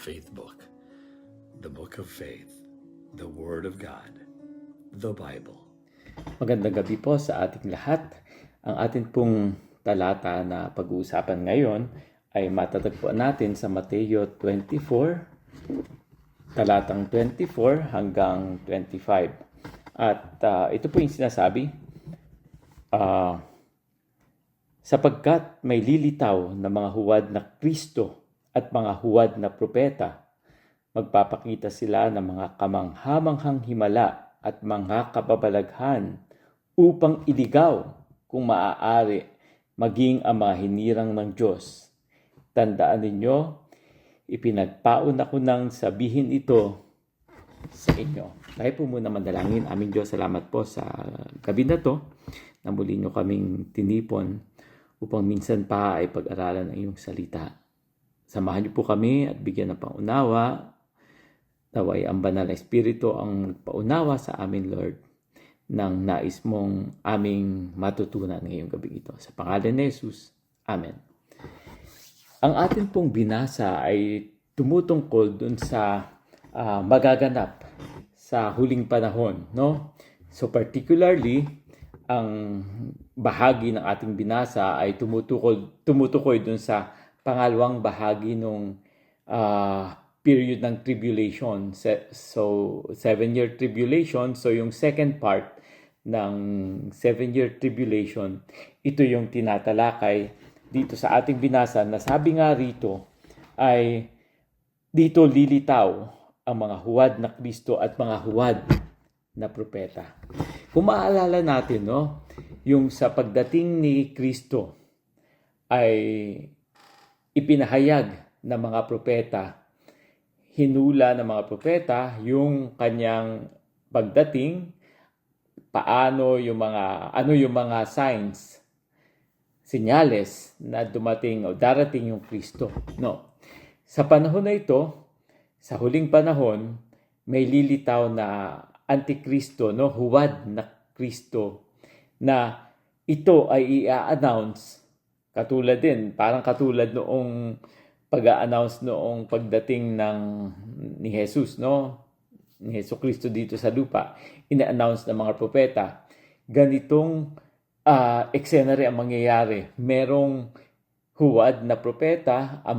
faith book, the book of faith, the Word of God, the Bible. Magandang gabi po sa ating lahat. Ang atin pong talata na pag-uusapan ngayon ay matatagpuan natin sa Mateo 24, talatang 24 hanggang 25. At ito po yung sinasabi, sapagkat may lilitaw na mga huwad na Kristo at mga huwad na propeta, magpapakita sila ng mga kamanghamanghang himala at mga kababalaghan upang iligaw kung maaari maging ang mga hinirang ng Diyos. Tandaan ninyo, ipinagpaon ako nang sabihin ito sa inyo. Tayo po muna mandalangin. Aming Diyos, salamat po sa gabi na to na muli nyo kaming tinipon upang minsan pa ay pag-aralan ang iyong salita. Samahan niyo po kami at bigyan ng pangunawa. Naway ang banal na Espiritu ang paunawa sa amin, Lord, ng nais mong aming matutunan ngayong gabi ito. Sa pangalan ni Jesus, Amen. Ang atin pong binasa ay tumutungkol dun sa magaganap sa huling panahon, no? So particularly, ang bahagi ng ating binasa ay tumutukoy dun sa pangalawang bahagi nung period ng tribulation. So 7-year tribulation. So yung second part ng 7-year tribulation, ito yung tinatalakay dito sa ating binasa na sabi nga rito ay dito lilitaw ang mga huwad na Kristo at mga huwad na propeta. Kung maalala natin, no, yung sa pagdating ni Kristo ay ipinahayag ng mga propeta, hinula ng mga propeta yung kanyang pagdating, ano yung mga signs, senyales na dumating o darating yung Kristo. No. Sa panahon na ito, sa huling panahon, may lilitaw na antikristo, no, huwad na Kristo, na ito ay i-announce parang katulad noong pag-a-announce noong pagdating ni Jesus, no? Ni Jesucristo dito sa lupa, ina-announce ng mga propeta. Ganitong eksena rin ang mangyayari. Merong huwad na propeta ang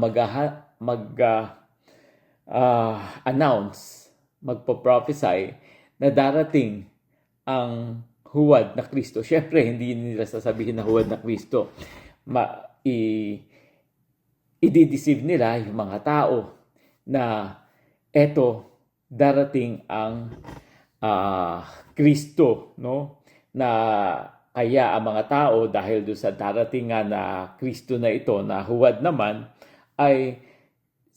mag-announce, magpo-prophesy na darating ang huwad na Kristo. Siyempre, hindi nila sasabihin na huwad na Kristo. I-deceive nila yung mga tao na eto, darating ang Kristo, no? Na kaya ang mga tao, dahil doon sa darating nga na Kristo na ito, na huwad naman, ay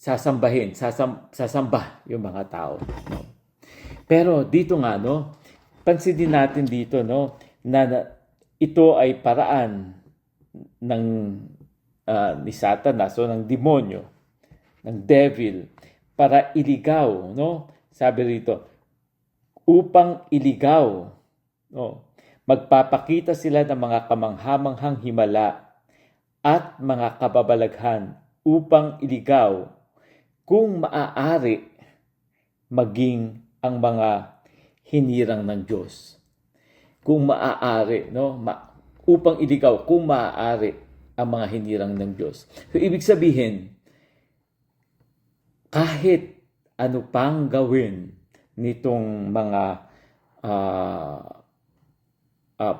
sasamba yung mga tao. No? Pero dito nga, no, pansinin natin dito, no, na ito ay paraan ng ni Satanas o ng demonyo, ng devil, para iligaw, no? Sabi rito, upang iligaw, no? Magpapakita sila ng mga kamanghamanghang himala at mga kababalaghan upang iligaw kung maaari maging ang mga hinirang ng Diyos. Kung maaari, no? Upang iligaw kung maaari ang mga hinirang ng Diyos. So, ibig sabihin, kahit ano pang gawin nitong mga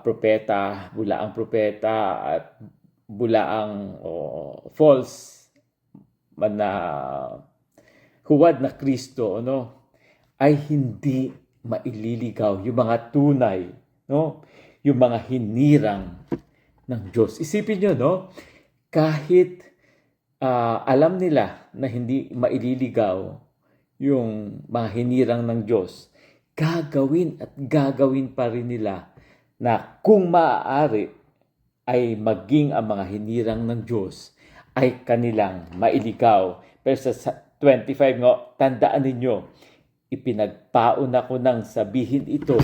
propeta, bulaang propeta at bulaang false na huwad na Kristo, no, ay hindi maililigaw yung mga tunay, no, yung mga hinirang ng Diyos. Isipin nyo, no, kahit alam nila na hindi maililigaw yung mga hinirang ng Diyos, gagawin at gagawin pa rin nila na kung maaari ay maging ang mga hinirang ng Diyos ay kanilang mailigaw. Pero sa 25 nga, tandaan ninyo, ipinagpaon ako nang sabihin ito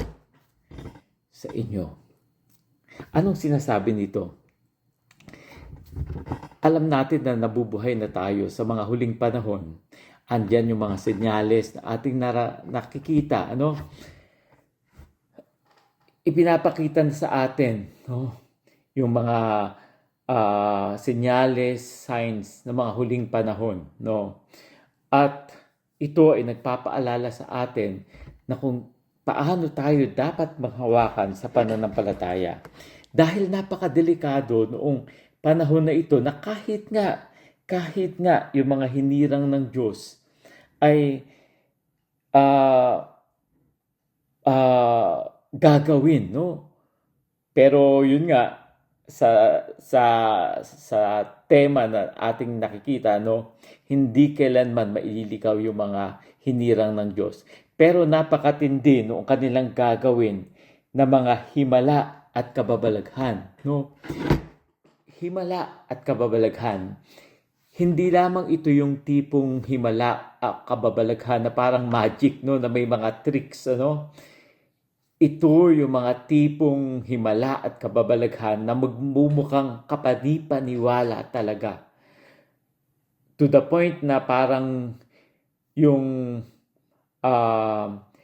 sa inyo. Anong sinasabi nito? Alam natin na nabubuhay na tayo sa mga huling panahon andyan yung mga senyales na ating nakikita, ipinapakita na sa atin, yung mga senyales, signs ng mga huling panahon, At ito ay nagpapaalala sa atin na kung paano tayo dapat maghawakan sa pananampalataya. Dahil napakadelikado noong panahon na ito na kahit nga yung mga hinirang ng Diyos ay gagawin, Pero yun nga, sa tema na ating nakikita, hindi kailanman maililigaw yung mga hinirang ng Diyos. Pero napakatindi noong kanilang gagawin na mga himala at kababalaghan, Himala at kababalaghan. Hindi lamang ito yung tipong himala at kababalaghan na parang magic, na may mga tricks, Ito yung mga tipong himala at kababalaghan na magmumukhang kapanipaniwala talaga. To the point na parang yung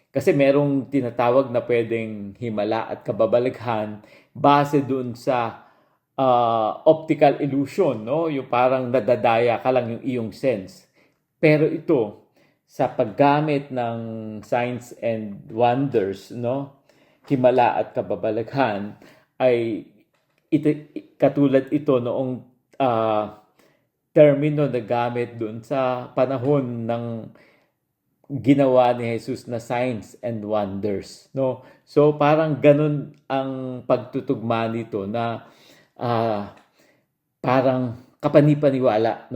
kasi merong tinatawag na pwedeng himala at kababalaghan base dun sa optical illusion, Yung parang nadadaya ka lang yung iyong sense. Pero ito, sa paggamit ng signs and wonders, himala at kababalaghan, ay katulad ito noong termino na gamit doon sa panahon ng ginawa ni Jesus na signs and wonders, So parang ganun ang pagtutugma nito na parang kapanipaniwala,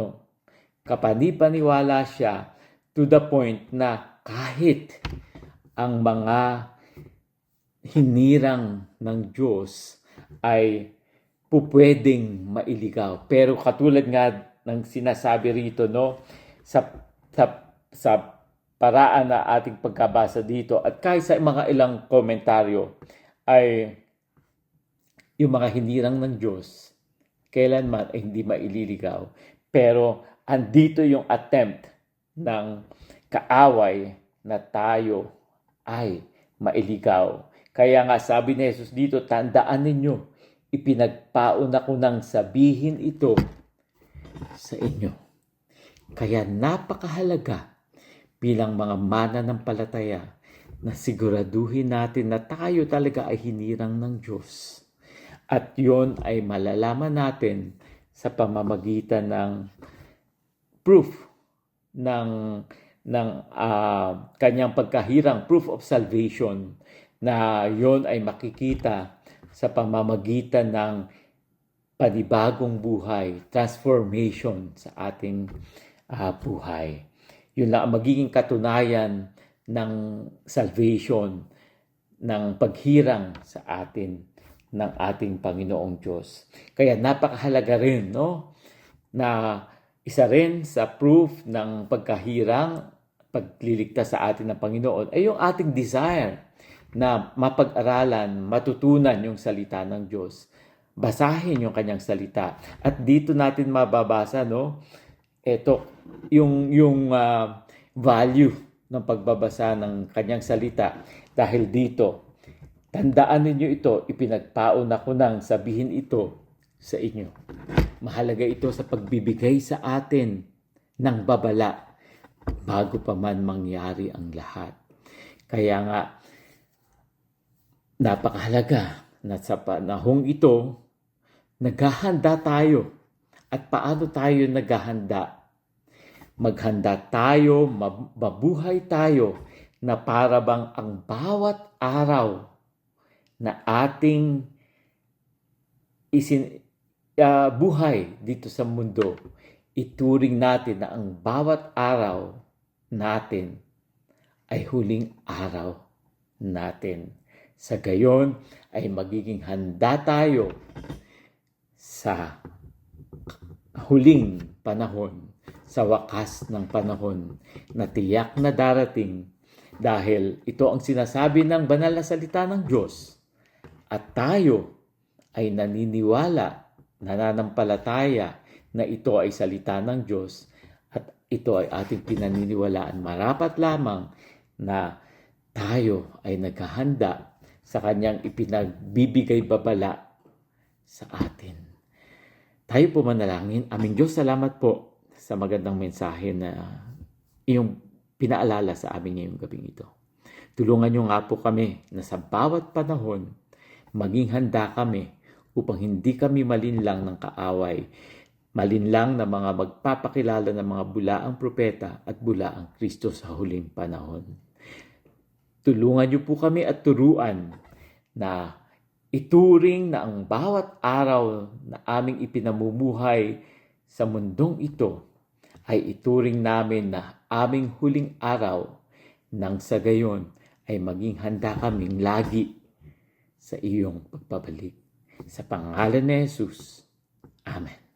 Kapanipaniwala siya to the point na kahit ang mga hinirang ng Diyos ay pupwedeng mailigaw. Pero katulad nga ng sinasabi rito, sa paraan na ating pagkabasa dito at kahit sa mga ilang komentaryo ay yung mga hinirang ng Diyos kailanman ay hindi maililigaw. Pero andito yung attempt ng kaaway na tayo ay mailigaw. Kaya nga sabi ni Jesus dito, tandaan ninyo, ipinagpaon ako nang sabihin ito sa inyo. Kaya napakahalaga bilang mga mananampalataya na siguraduhin natin na tayo talaga ay hinirang ng Diyos. At yon ay malalaman natin sa pamamagitan ng proof ng kanyang pagkahirang, proof of salvation, na yon ay makikita sa pamamagitan ng panibagong buhay, transformation sa ating buhay. Yun lang ang magiging katunayan ng salvation, ng paghirang sa atin ng ating Panginoong Diyos. Kaya napakahalaga rin, na isa rin sa proof ng pagkahirang, pagliligtas sa atin ng Panginoon ay yung ating desire na mapag-aralan, matutunan yung salita ng Diyos. Basahin yung kanyang salita. At dito natin mababasa, ito, yung value ng pagbabasa ng kanyang salita. Dahil dito, tandaan ninyo ito, ipinagpaon ako nang sabihin ito sa inyo. Mahalaga ito sa pagbibigay sa atin ng babala bago pa man mangyari ang lahat. Kaya nga, napakahalaga na sa panahong ito, naghahanda tayo. At paano tayo naghahanda? Maghanda tayo, mabuhay tayo na para bang ang bawat araw na ating buhay dito sa mundo, ituring natin na ang bawat araw natin ay huling araw natin. Sa gayon ay magiging handa tayo sa huling panahon, sa wakas ng panahon na tiyak na darating, dahil ito ang sinasabi ng banal na salita ng Diyos. At tayo ay naniniwala, nananampalataya na ito ay salita ng Diyos at ito ay ating pinaniniwalaan. Marapat lamang na tayo ay naghahanda sa kanyang ipinagbibigay babala sa atin. Tayo po manalangin. Aming Diyos, salamat po sa magandang mensahe na iyong pinaalala sa amin ngayong gabing ito. Tulungan niyo nga po kami na sa bawat panahon, maging handa kami upang hindi kami malinlang ng kaaway, malinlang na mga magpapakilala ng mga bulaang propeta at bulaang Kristo sa huling panahon. Tulungan niyo po kami at turuan na ituring na ang bawat araw na aming ipinamumuhay sa mundong ito ay ituring namin na aming huling araw, nang sa gayon ay maging handa kaming lagi sa iyong pagbabalik. Sa pangalan ni Jesus. Amen.